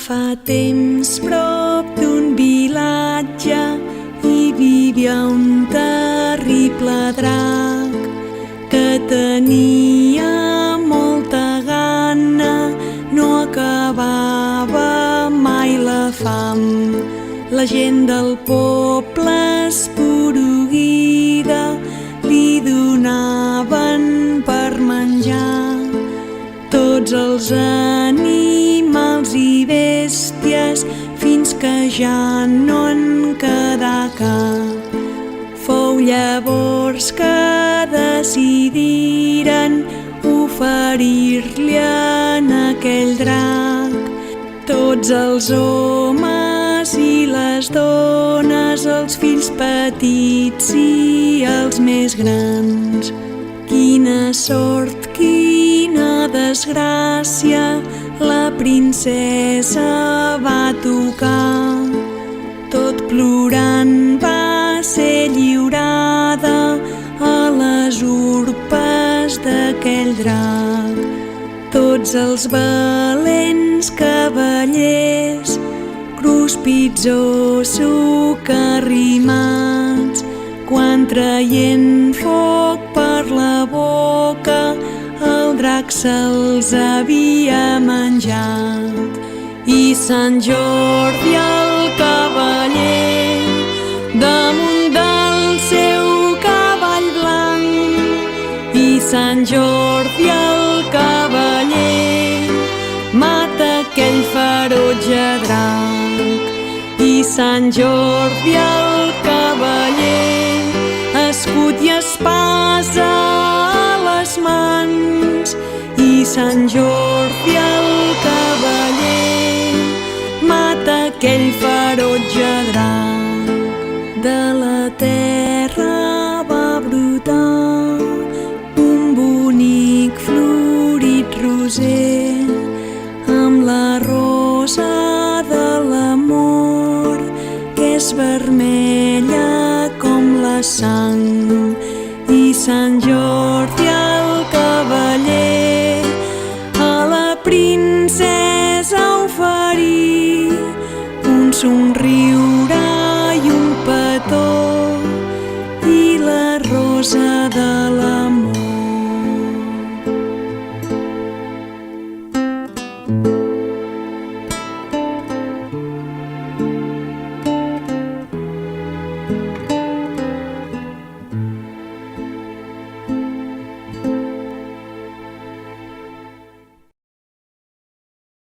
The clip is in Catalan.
Fa temps prop d'un vilatge hi vivia un terrible drac que tenia molta gana, no acabava mai la fam. La gent del poble esporuguida li donaven per menjar. Tots els animals i bèsties fins que ja no en quedà cap. Fou llavors que decidiren oferir-li en aquell drac tots els homes i les dones, els fills petits i els més grans. Quina sort, quina desgràcia, la princesa va tocar. Tot plorant va ser lliurada a les urpes d'aquell drac. Tots els valents cavallers, cruspits o socarrimats, quan traient foc per la boca el drac se'ls havia menjat. I Sant Jordi el cavaller damunt del seu cavall blanc, i Sant Jordi el cavaller mata aquell ferotge drac. I Sant Jordi el cavaller, escut i espasa a les mans, i Sant Jordi el cavaller mata aquell ferotge drac. De la terra va brotar un bonic florit roser amb la rosa de l'amor, que és vermella com la sang. I Sant Jordi el cavaller a la princesa oferí un somriure